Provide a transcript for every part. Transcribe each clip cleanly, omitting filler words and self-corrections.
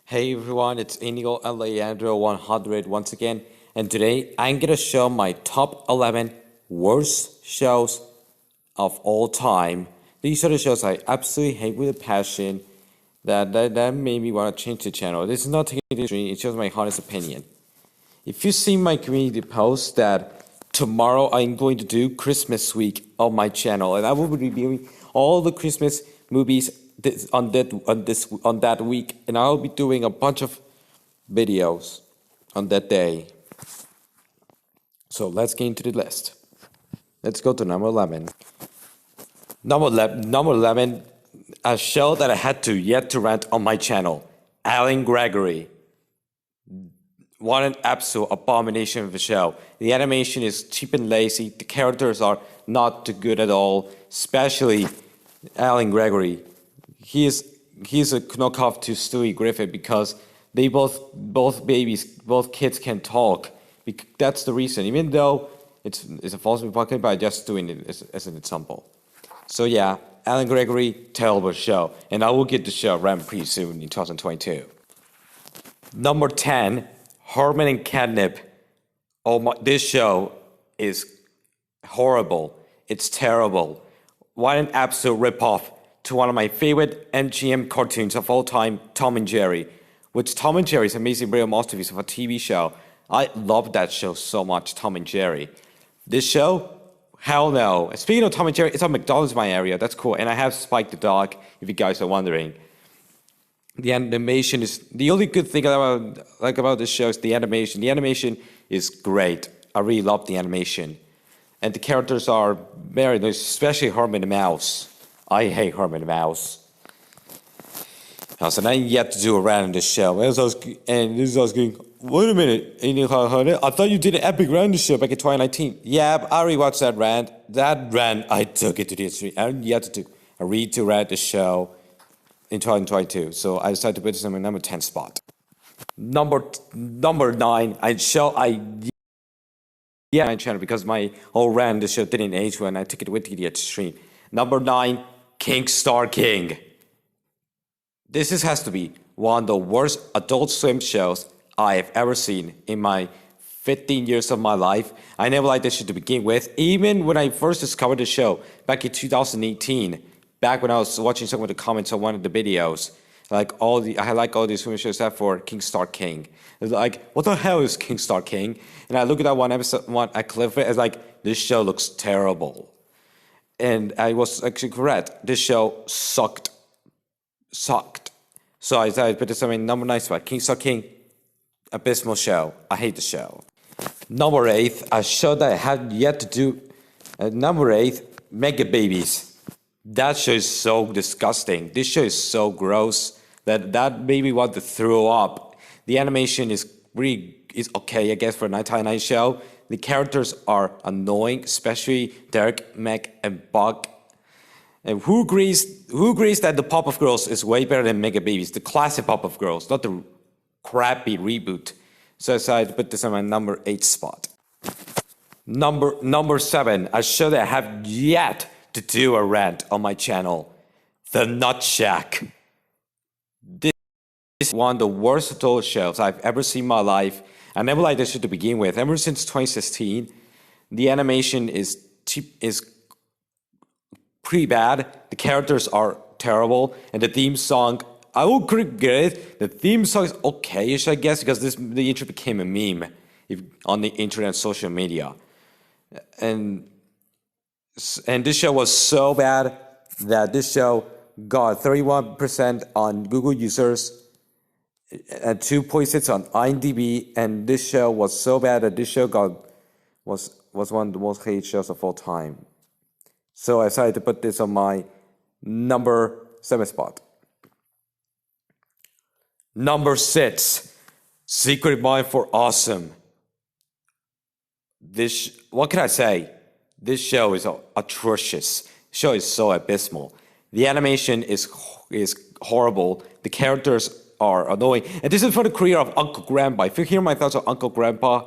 Hey everyone, it's Inigo Alejandro 100 once again, and today I'm gonna show my top 11 worst shows of all time. These are the shows I absolutely hate with a passion that made me want to change the channel. This is not taking the stream, it's just my honest opinion. If you see my community post that tomorrow I'm going to do Christmas week on my channel, and I will be reviewing all the Christmas movies on that week, and I'll be doing a bunch of videos on that day. So let's get into the list. Let's go to number 11. Number 11, a show that I had yet to rent on my channel, Alan Gregory. What an absolute abomination of a show. The animation is cheap and lazy. The characters are not too good at all, especially Alan Gregory. He's a knockoff to Stewie Griffin because they both kids can talk. That's the reason. Even though it's a false pocket, but I'm just doing it as an example. So yeah, Alan Gregory, terrible show, and I will get the show around pretty soon in 2022. Number 10. Herman and Catnip. Oh my, this show is horrible. It's terrible. What an absolute ripoff to one of my favorite MGM cartoons of all time, Tom and Jerry. Which Tom and Jerry's amazing real masterpiece of a TV show. I love that show so much, Tom and Jerry. This show? Hell no. Speaking of Tom and Jerry, it's on McDonald's in my area. That's cool. And I have Spike the dog, if you guys are wondering. The animation is the only good thing about this show is the animation. The animation is great. I really love the animation, and the characters are very nice, especially Herman the Mouse. I hate Herman the Mouse. So now you have to do a rant on this show. And this is asking, wait a minute, I thought you did an epic rant on the show back in 2019. Yeah, I already watched that rant. That rant, I took it to the street. And you have to do a read to rant the show in 2022, so I decided to put this in my number 10 spot. Number 9, my channel because my whole rant the show didn't age well and I took it with the stream. Number 9, King Star King. This has to be one of the worst Adult Swim shows I have ever seen in my 15 years of my life. I never liked this show to begin with, even when I first discovered the show back in 2018. Back when I was watching some of the comments on one of the videos, I like all these swimming shows except for King Star King. It's like, what the hell is King Star King? And I look at that one episode, a clip of it, it's like, this show looks terrible. And I was actually correct. This show sucked. So I decided to put this on my number 9 spot. King Star King, abysmal show. I hate the show. Number 8, a show that I had yet to do. Number 8, Mega Babies. That show is so disgusting. This show is so gross that made me want to throw up. The animation is okay, I guess, for a 1999 show. The characters are annoying, especially Derek, Meg, and Buck. And who agrees that the Pop-Up Girls is way better than Mega Babies? The classic Pop-Up Girls, not the crappy reboot. So I decided to put this on my number 8 spot. Number 7, a show that I have yet to do a rant on my channel, The Nut Shack. This is one of the worst adult shows I've ever seen in my life. I never liked this show to begin with. Ever since 2016, the animation is pretty bad. The characters are terrible, and the theme song, I will get it. The theme song is okay-ish, I guess, because the intro became a meme on the internet and social media, and this show was so bad that this show got 31% on Google users and 2.6 on IMDb. And this show was so bad that this show was one of the most hated shows of all time. So I decided to put this on my number 7 spot. Number 6, Secret Mind for Awesome. What can I say? This show is atrocious. The show is so abysmal. The animation is horrible. The characters are annoying. And this is for the career of Uncle Grandpa. If you hear my thoughts on Uncle Grandpa,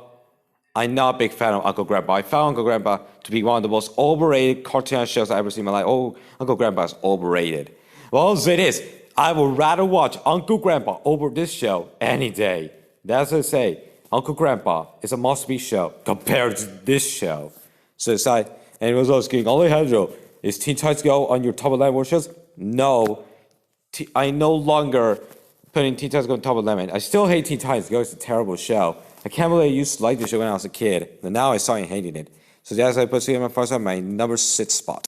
I'm not a big fan of Uncle Grandpa. I found Uncle Grandpa to be one of the most overrated cartoon shows I've ever seen in my life. Oh, Uncle Grandpa is overrated. Well, it is. I would rather watch Uncle Grandpa over this show any day. That's what I say. Uncle Grandpa is a must-be show compared to this show. So it's like, and it was asking, Alejandro, is Teen Titans Go on your top 11 worst shows? No. I no longer putting Teen Titans Go on top 11. I still hate Teen Titans Go. It's a terrible show. I can't believe I used to like the show when I was a kid. And now I started hating it. So that's why I put it my first on my number 6 spot.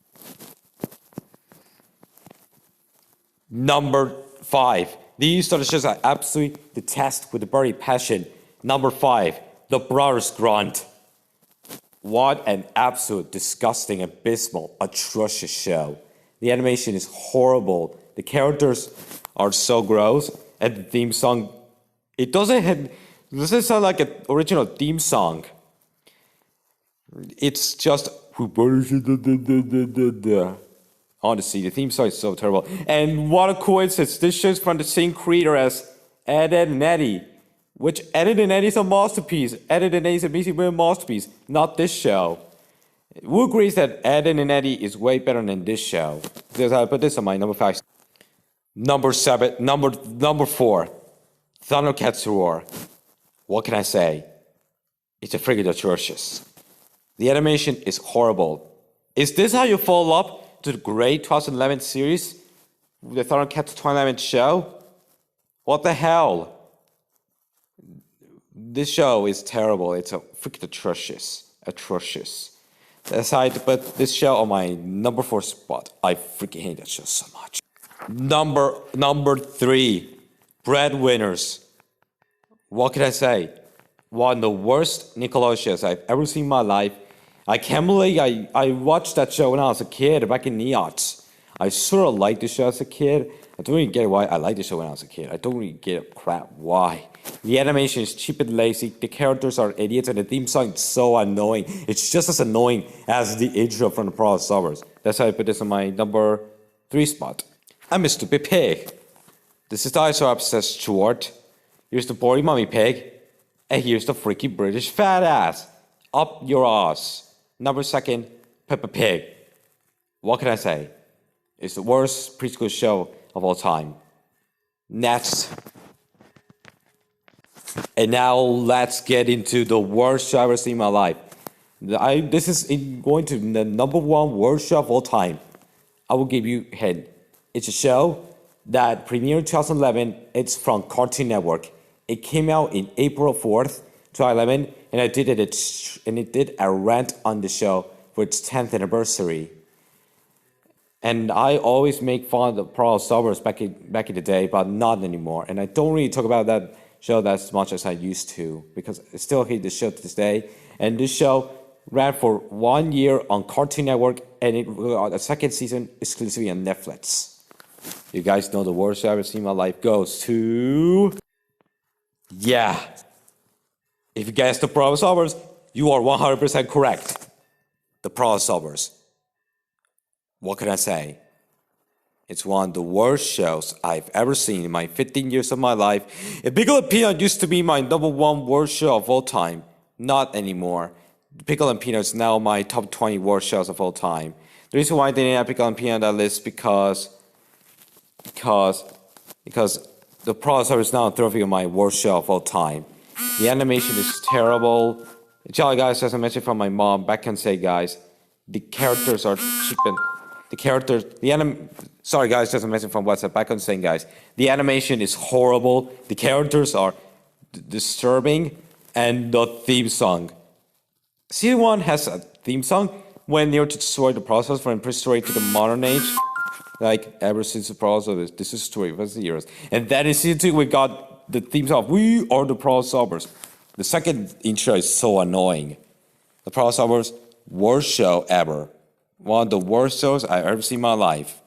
Number 5. These are the shows I absolutely detest with a burning passion. Number 5. The Brothers Grunt. What an absolute disgusting, abysmal, atrocious show. The animation is horrible. The characters are so gross. And the theme song, it doesn't sound like an original theme song. It's just honestly, the theme song is so terrible. And what a coincidence, this show is from the same creator as Ed, Edd and Eddy. Which Ed, Edd and Eddy is a masterpiece. Ed, Edd and Eddy is a basically masterpiece, not this show. Who agrees that Ed, Edd and Eddy is way better than this show? Because I put this on my number 5. Number 4. ThunderCats Roar. What can I say? It's a friggin' atrocious. The animation is horrible. Is this how you follow up to the great 2011 series? The ThunderCats 2011 show? What the hell? This show is terrible. It's a freaking atrocious. Atrocious. That's how I put this show on my number 4 spot. I freaking hate that show so much. Number 3. Breadwinners. What can I say? One of the worst Nickelodeon shows I've ever seen in my life. I can't believe I watched that show when I was a kid back in the aughts. I sort of liked the show as a kid. I don't really get why I liked the show when I was a kid. I don't really get a crap why. The animation is cheap and lazy. The characters are idiots, and the theme song is so annoying. It's just as annoying as the intro from the Brothers Grunt. That's how I put this on my number 3 spot. I'm a stupid pig. This is the dinosaur obsessed Stuart. Here's the boring mummy pig. And here's the freaky British fat ass. Up your ass. Number 2, Peppa Pig. What can I say? It's the worst preschool show of all time. Next. And now let's get into the worst show I've ever seen in my life. This is going to the number 1 worst show of all time. I will give you a hint. It's a show that premiered in 2011. It's from Cartoon Network. It came out in April 4th, 2011, and it did a rant on the show for its 10th anniversary. And I always make fun of the Brothers Grunt back in the day, but not anymore. And I don't really talk about that show as much as I used to, because I still hate the show to this day. And this show ran for 1 year on Cartoon Network, and it got a 2nd season exclusively on Netflix. You guys know the worst show I've ever seen in my life goes to... Yeah. If you guessed the Brothers Grunt, you are 100% correct. The Brothers Grunt. What can I say? It's one of the worst shows I've ever seen in my 15 years of my life. Pickle and Peanut used to be my number 1 worst show of all time. Not anymore. Pickle and Peanut is now my top 20 worst shows of all time. The reason why I didn't have Pickle and Peanut on that list because the Brothers Grunt is now a trophy of my worst show of all time. The animation is terrible. Sorry guys, as I mentioned from my mom, back and say guys, the characters are cheap and sorry guys, just a message from WhatsApp. Back on saying guys, the animation is horrible. The characters are disturbing, and the theme song. Season 1 has a theme song when they're to destroy the process from prehistory to the modern age. Like ever since the process, this is story for the years. And then in season 2 we got the theme song. We are the Brothers Grunt. The second intro is so annoying. The Brothers Grunt, worst show ever. One of the worst shows I've ever seen in my life.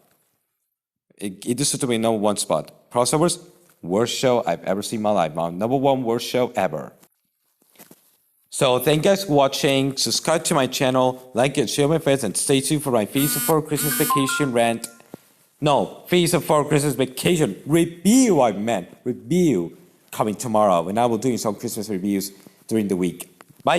It deserves to be number 1 spot. Brothers Grunt, worst show I've ever seen in my life. My number 1 worst show ever. So thank you guys for watching. Subscribe to my channel, like and share with my friends, and stay tuned for my Feast for Christmas Vacation rant. No, Feast for Christmas Vacation review, I meant. Review coming tomorrow. And I will do some Christmas reviews during the week. Bye!